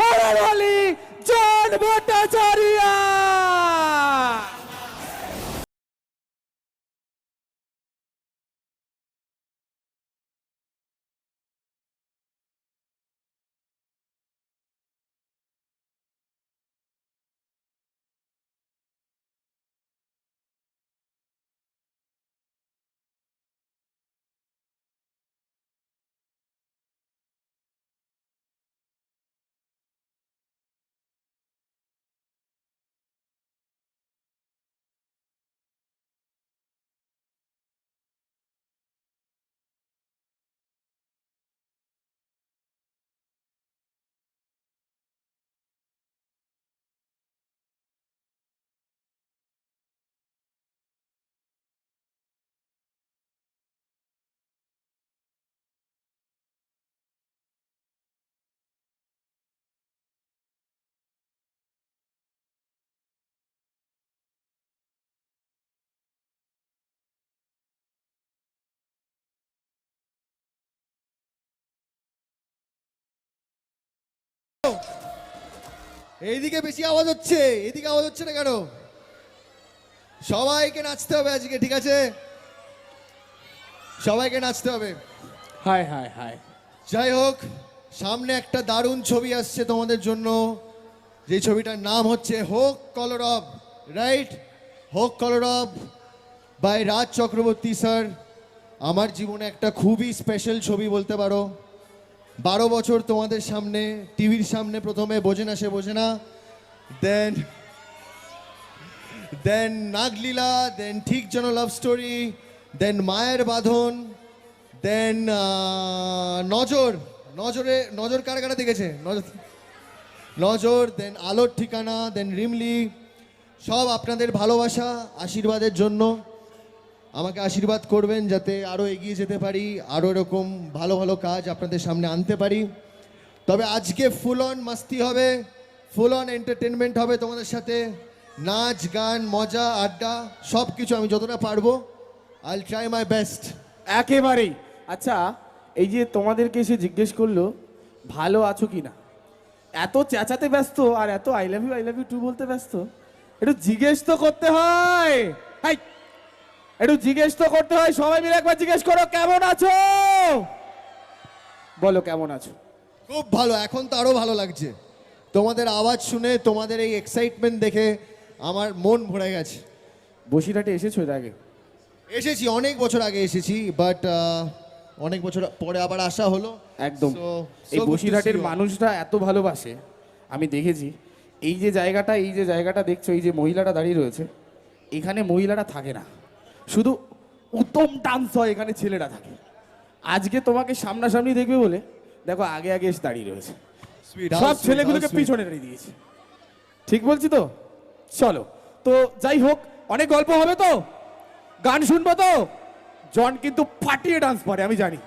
Orally জন ভট্টাচার্য। এইদিকে বেশি আওয়াজ হচ্ছে, এদিকে আওয়াজ হচ্ছে না কেন? সবাইকে নাচতে হবে আজকে, ঠিক আছে? সবাইকে নাচতে হবে। High high high. যাই হোক, সামনে একটা দারুণ ছবি আসছে তোমাদের জন্য, যে ছবিটার নাম হচ্ছে হোক কলরব, রাইট? হোক কলরব বাই রাজ চক্রবর্তী স্যার। আমার জীবনে একটা খুবই স্পেশাল ছবি বলতে পারো। 12 বছর তোমাদের সামনে, টিভির সামনে প্রথমে বোঝে না সে বোঝে না, দেন নাগলীলা, দেন ঠিক যেন লাভ স্টোরি, দেন মায়ের বাঁধন, দেন নজর। নজর কারা কারা দেখেছে? নজর, দেন আলোর ঠিকানা, দেন রিমলি। সব আপনাদের ভালোবাসা আশীর্বাদের জন্য। আমাকে আশীর্বাদ করবেন যাতে আরও এগিয়ে যেতে পারি, আরও এরকম ভালো ভালো কাজ আপনাদের সামনে আনতে পারি। তবে আজকে ফুল অন মাস্তি হবে, ফুল অন এন্টারটেনমেন্ট হবে তোমাদের সাথে। নাচ গান মজা আড্ডা সব কিছু আমি যতটা পারবো, I will try my best. একেবারেই। আচ্ছা, এই যে তোমাদেরকে এসে জিজ্ঞেস করলো ভালো আছো কি না, এত চেঁচাতে ব্যস্ত আর এত আই লাভ ইউ টু বলতে ব্যস্ত, একটু জিজ্ঞেস তো করতে হয়। হাই, একটু জিজ্ঞেস তো করতে হয়। সবাই মিলে একবার জিজ্ঞেস করো কেমন আছো, বলো কেমন আছো। খুব ভালো, এখন তো আরও ভালো লাগছে তোমাদের আওয়াজ শুনে, তোমাদের এই এক্সাইটমেন্ট দেখে আমার মন ভরে গেছে। বসিরহাটে এসেছো এর আগে? এসেছি, অনেক বছর আগে এসেছি, বাট অনেক বছর পরে আবার আসা হলো। একদম। So এই good to বসিরহাটের see you all. মানুষরা এত ভালোবাসে, আমি দেখেছি। এই যে জায়গাটা দেখছো, এই যে মহিলাটা দাঁড়িয়ে রয়েছে, এখানে মহিলারা থাকে না, শুধু উত্তম ডান্স হয় এখানে, ছেলেরা থাকে। আজকে তোমাকে সামনাসামনি দেখবে বলে দেখো আগে আগে এসে দাঁড়িয়ে রয়েছে, Sweet, how সব sweet, ছেলেগুলোকে how sweet. পিছনে দাঁড়িয়ে দিয়েছে। ঠিক বলছি তো? চলো তো, যাই হোক, অনেক গল্প হবে তো, গান শুনবো তো। জন কিন্তু ফাটিয়ে ডান্স পারে, আমি জানি।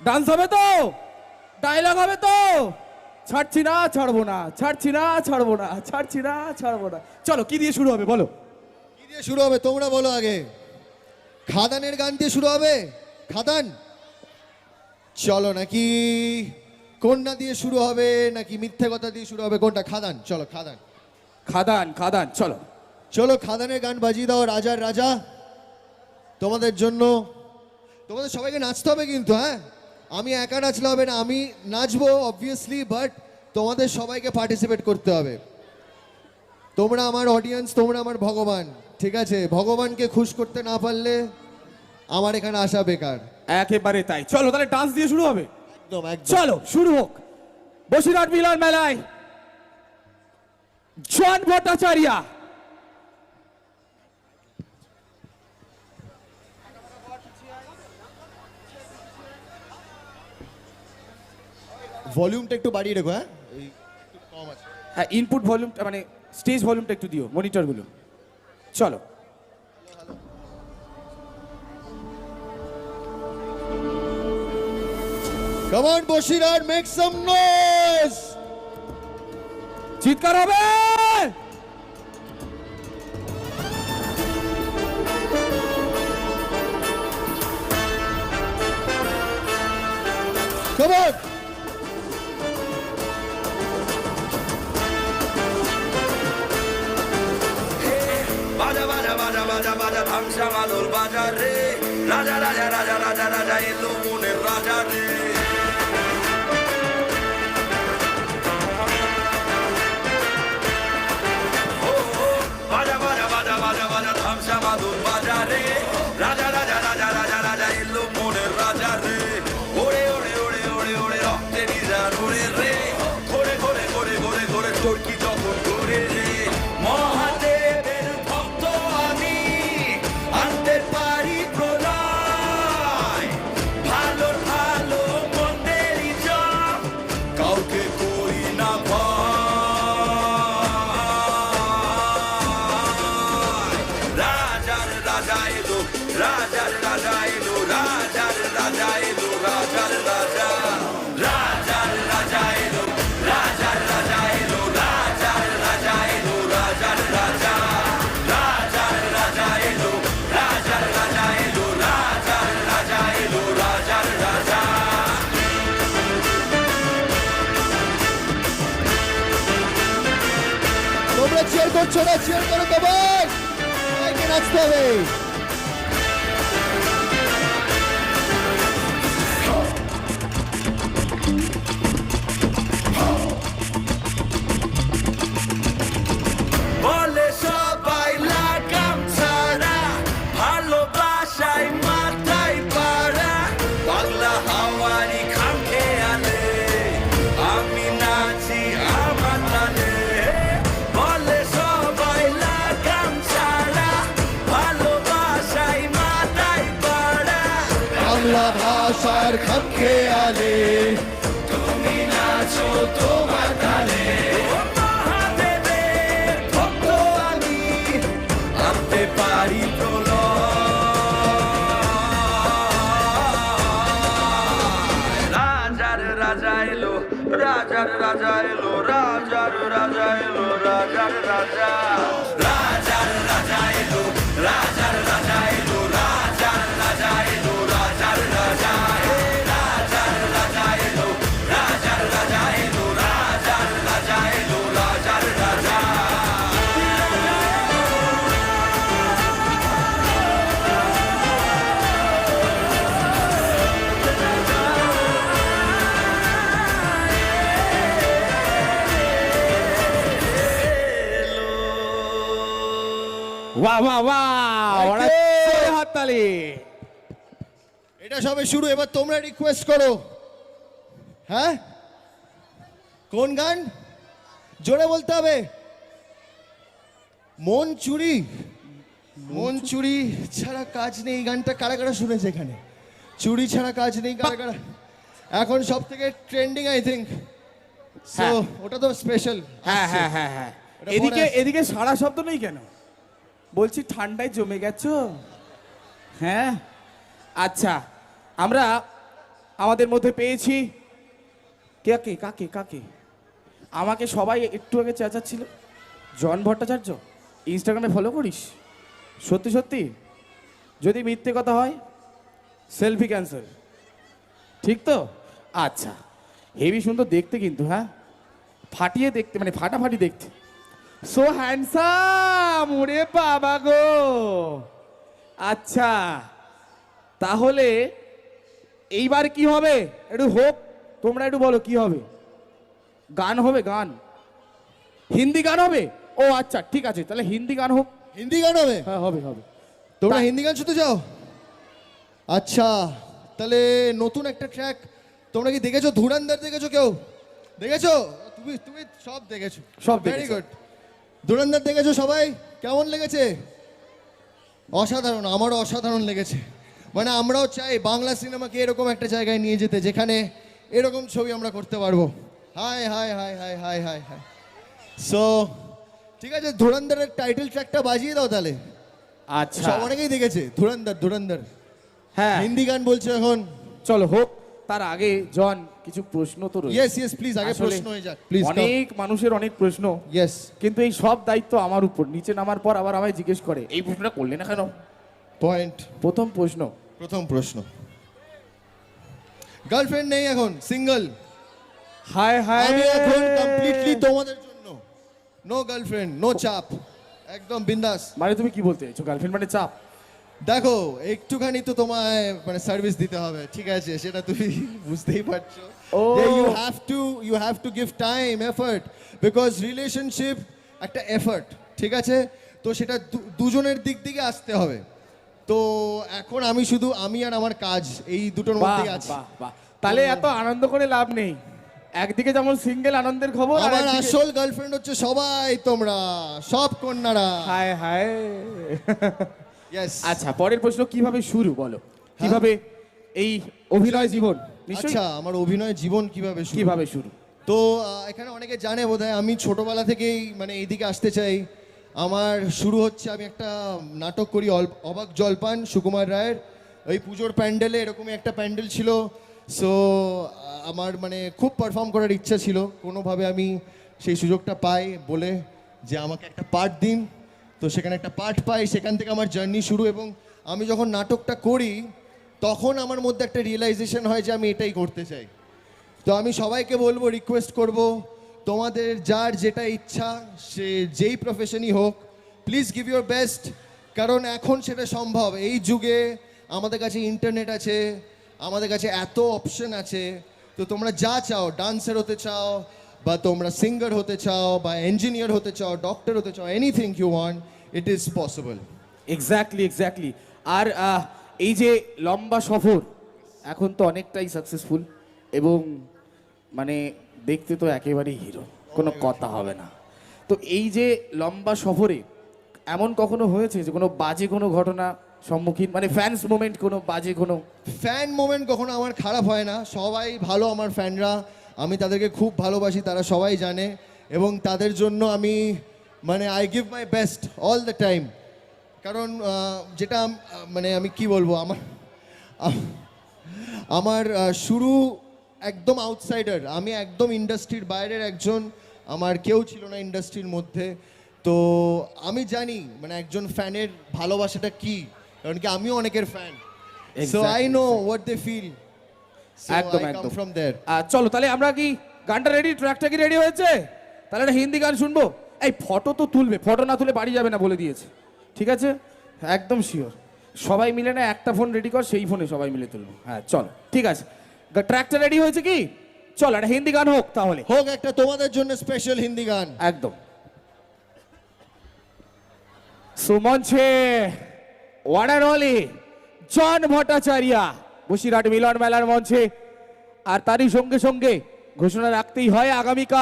ডান্স হবে তো, ডায়লগ হবে তো, ছাড়ছি না ছাড়বো না, ছাড়ছি না ছাড়বো না, ছাড়ছি না ছাড়বো না। চলো, কি দিয়ে শুরু হবে বলো? কি দিয়ে শুরু হবে তোমরা বলো আগে? খাদানের গান দিয়ে শুরু হবে? খাদান চলো, নাকি কন্যা দিয়ে শুরু হবে, নাকি মিথ্যে কথা দিয়ে শুরু হবে, কোনটা? খাদান, চলো খাদান। খাদান চলো। চলো খাদানের গান বাজিয়ে দাও, রাজার রাজা তোমাদের জন্য। তোমাদের সবাইকে নাচতে হবে কিন্তু, হ্যাঁ? আমি একা নাচলে হবে না, আমি নাচবো অবভিয়াসলি, বাট তোমাদের সবাইকে পার্টিসিপেট করতে হবে। তোমরা আমার অডিয়েন্স, তোমরা আমার ভগবান, ঠিক আছে? ভগবানকে খুশ করতে না পারলে আমার এখানে আসা বেকার। একেবারে তাই। চলো তাহলে ডান্স দিয়ে শুরু হবে। একদম একদম। চলো শুরু হোক। বসিরহাট মিলন মেলায় জন ভট্টাচার্য। ভলিউমটা একটু বাড়িয়ে রেখো, হ্যাঁ? এই একটু কম আছে। হ্যাঁ, ইনপুট ভলিউমটা মানে স্টেজ ভলিউমটা একটু দিও, মনিটরগুলো। চলো। Come on Basirhat, make some noise! চিৎকার হবে। Come on! বাজা বাজা বাজা বাজা ধামসা মাদল বাজা রে রাজা রাজা রাজা রাজা রাজা এলো মনের রাজা রে বাজা বাজা বাজা বাজা বাজা ধামসা মাদল বাজা রে রাজা রাজা রাজা রাজা রাজা এলো মনের রাজা রে ওরে ওরে ওরে ওরে ওরে রক্তে নিজার ওরে রে ঘোরে ঘোরে ঘোরে ঘোরে ঘোরে চরকি যখন ঘোরে রে মহাদেবের ভক্ত আমি আনতে পারি প্রলয় ভালো ভালো মন্দেরই জপ কাউকে করি না ভয় রাজার রাজা এলো রাজার রাজা এলো রাজার রাজা এলো রাজার রাজা রাজার রাজা এলো রাজার রাজা এলো রাজার রাজা এলো রাজার রাজা রাজার রাজা এলো রাজার রাজা এলো রাজার রাজা এলো রাজার রাজা তোমরা চেয়ার করছো না, চেয়ার করো তো ভাই, সবাইকে নাচতে হবে। বলে সবাই লাগাম ছাড়া ভালোবাসায় মাথায় পাড়া পাগলা হাওয়ারি খাম খেয়ালে আমি নাচি আমার তালে বলে সবাই লাগাম ছাড়া ভালোবাসায় মাথায় পাড়া বাংলা ভাষার খাপ খেয়ালে তুমি নাচো তোমার তালে মহাদেবের ভক্ত আমি আনতে পারি প্রলয় রাজার রাজা এলো রাজার রাজা এলো রাজার রাজা এলো রাজার রাজা রাজার রাজা এলো রাজার রাজা এলো রাজার রাজা এলো রাজার রাজা হে রাজার রাজা এলো রাজার রাজা এলো রাজার রাজা এলো রাজার রাজা বাহ বাহ বাহ, Thank অনেক you. জোরে হাততালি। এটা সবে শুরু, এবার তোমরা রিকোয়েস্ট করো। হ্যাঁ, কোন গান জোরে বলতে হবে? মন চুরি, মন চুরি ছাড়া কাজ নেই। এই গানটা কারা কারা শুনেছে এখানে? চুরি ছাড়া কাজ নেই কারা কারা? এখন সব থেকে ট্রেন্ডিং আই থিঙ্ক। সো হ্যাঁ। ওটা তো স্পেশাল। হ্যাঁ হ্যাঁ হ্যাঁ হ্যাঁ, এটা এদিকে পরে আসছে। এদিকে সারা শব্দ নেই কেন? বলছি ঠান্ডায় জমে গেছো? হ্যাঁ, আচ্ছা, আমরা আমাদের মধ্যে পেয়েছি কাকে কাকে কাকে? আমাকে সবাই একটু আগে চেঁচাচ্ছিল, জন ভট্টাচার্য। ইনস্টাগ্রামে ফলো করিস? সত্যি সত্যি? যদি মিথ্যে কথা হয় সেলফি ক্যান্সেল, ঠিক তো? আচ্ছা, হেভি সুন্দর দেখতে কিন্তু, হ্যাঁ, ফাটিয়ে দেখতে, মানে ফাটাফাটি দেখতে। সো হ্যান্ডসাম, ওরে বাবা গো। আচ্ছা, তাহলে এইবার কি হবে? একটু হোক, তোমরা একটু বলো কি হবে? গান হবে? গান হিন্দি গান হবে? ও আচ্ছা, ঠিক আছে, তাহলে হিন্দি গান হোক। হিন্দি গান হবে? হ্যাঁ, হবে হবে। তোমরা তা- হিন্দি গান শুনতে চাও? আচ্ছা, তাহলে নতুন একটা ট্র্যাক। তোমরা কি দেখেছো ধুরন্ধর? দেখেছো কেউ? দেখেছো? তুমি তুমি সব দেখেছো? সব ভেরি দেখেছি। গুড। ধুরন্ধর দেখেছো সবাই? কেমন লেগেছে? অসাধারণ, আমারও অসাধারণ লেগেছে। মানে আমরাও চাই বাংলা সিনেমাকে এরকম একটা জায়গায় নিয়ে যেতে যেখানে এরকম ছবি আমরা করতে পারবো। High high high high high high high. So ঠিক আছে, ধুরন্ধরের টাইটেল ট্র্যাকটা বাজিয়ে দাও তাহলে। আচ্ছা, সব অনেকেই দেখেছে ধুরন্ধর। ধুরন্ধর হ্যাঁ, হিন্দি গান বলছে এখন। চলো হোক। তার আগে জন কিছু প্রশ্ন তো রয়েছে। ইয়েস ইয়েস, প্লিজ আগে আসলে প্রশ্ন হয়ে যাক প্লিজ। অনেক মানুষের অনেক প্রশ্ন, ইয়েস, কিন্তু এই সব দায়িত্ব আমার উপর। নিচে নামার পর আবার আমায় জিজ্ঞেস করে এই প্রশ্নটা করলে না কেন? পয়েন্ট। প্রথম প্রশ্ন, প্রথম প্রশ্ন, গার্লফ্রেন্ড নেই এখন, সিঙ্গেল। হায় হায়, আমি এখন কমপ্লিটলি তোমাদের জন্য। নো গার্লফ্রেন্ড, নো চাপ। একদম বিন্দাস। মানে তুমি কি বলতে চাইছো, গার্লফ্রেন্ড মানে চাপ? দেখো একটুখানি তো তোমায় মানে সার্ভিস দিতে হবে, ঠিক আছে, সেটা তুমি বুঝতেই পারছো। ও। You have to give time effort, because relationship একটা এফর্ট, ঠিক আছে, তো সেটা দুজনের দিক থেকে আসতে হবে। তো এখন আমি আর আমার কাজ এই দুটোর বাহ মধ্যেই আছি। বাহ বাহ, তাহলে এত আনন্দ করে লাভ নেই। একদিকে যেমন সিঙ্গেল আনন্দের খবর, আর আমার একদিকে- আসল গার্লফ্রেন্ড হচ্ছে সবাই তোমরা, সব কন্যারা। হায় হায়। ইয়েস। আচ্ছা, পরের প্রশ্ন, কিভাবে শুরু বলো, কিভাবে এই অভিনয় জীবন? নিশ্চয়ই। আচ্ছা, আমার অভিনয় জীবন কিভাবে শুরু? কিভাবে শুরু? তো এখানে অনেকে জানে বোধহয় আমি ছোটবেলা থেকেই মানে এইদিকে আসতে চাই। আমার শুরু হচ্ছে, আমি একটা নাটক করি অবাক জলপান, সুকুমার রায়ের। ওই পুজোর প্যান্ডেলে এরকমই একটা প্যান্ডেল ছিল। সো আমার মানে খুব পারফর্ম করার ইচ্ছা ছিল, কোনোভাবে আমি সেই সুযোগটা পাই বলে যে আমাকে একটা পার্ট দিন। তো সেখানে একটা পার্ট পাই, সেখান থেকে আমার জার্নি শুরু। এবং আমি যখন নাটকটা করি তখন আমার মধ্যে একটা রিয়েলাইজেশন হয় যে আমি এটাই করতে চাই। তো আমি সবাইকে বলবো, রিকোয়েস্ট করব, তোমাদের যার যেটা ইচ্ছা, সে যেই প্রফেশনই হোক, প্লিজ গিভ ইউর বেস্ট। কারণ এখন সেটা সম্ভব। এই যুগে আমাদের কাছে ইন্টারনেট আছে, আমাদের কাছে এত অপশন আছে। তো তোমরা যা চাও, ডান্সার হতে চাও, বা তোমরা সিঙ্গার হতে চাও, বা ইঞ্জিনিয়ার হতে চাও, ডক্টর হতে চাও, anything you want, it is possible. Exactly. আর এই যে লম্বা সফর, এখন তো অনেকটাই সাকসেসফুল, এবং মানে দেখতে তো একেবারেই হিরো, কোনো কথা হবে না। তো এই যে লম্বা সফরে এমন কখনো হয়েছে যে কোনো বাজে কোনো ঘটনা সম্মুখীন, মানে ফ্যান্স মোমেন্ট, কোনো বাজে কোনো? ফ্যান মোমেন্ট কখনো আমার খারাপ হয় না, সবাই ভালো আমার ফ্যানরা, আমি তাদেরকে খুব ভালোবাসি, তারা সবাই জানে। এবং তাদের জন্য আমি মানে I give my best all the time. কারণ যেটা মানে আমি কি বলবো, আমার শুরু একদম আউটসাইডার, আমি একদম ইন্ডাস্ট্রির বাইরের একজন, আমার কেউ ছিল না ইন্ডাস্ট্রির মধ্যে। তো আমি জানি মানে একজন ফ্যানের ভালোবাসাটা কি, কারণ কি আমিও অনেকের fan. So I know what they feel. একদম I come একদম। from there. চলো তাহলে আমরা কি গানটা রেডি, ট্র্যাকটা কি রেডি হয়েছে? তাহলে একটা হিন্দি গান শুনবো। এই ফটো তো তুলবে, ফটো না তুলে বাড়ি যাবে না বলে দিয়েছে, ঠিক আছে? একদম শিওর। সবাই মিলে না একটা ফোন রেডি কর, সেই ফোনে সবাই মিলে তুলবো। হ্যাঁ চলো, ঠিক আছে। ট্র্যাকটা রেডি হয়েছে কি? চলো একটা হিন্দি গান হোক তাহলে। হোক একটা তোমাদের জন্য স্পেশাল হিন্দি গান। একদম। সুমঞ্চে ওয়ার্ডার অলি জন ভট্টাচার্য বসিরহাট মিলন মেলার মঞ্চে। আর তারই সঙ্গে সঙ্গে ঘোষণা রাখতেই হয়, আগামীকাল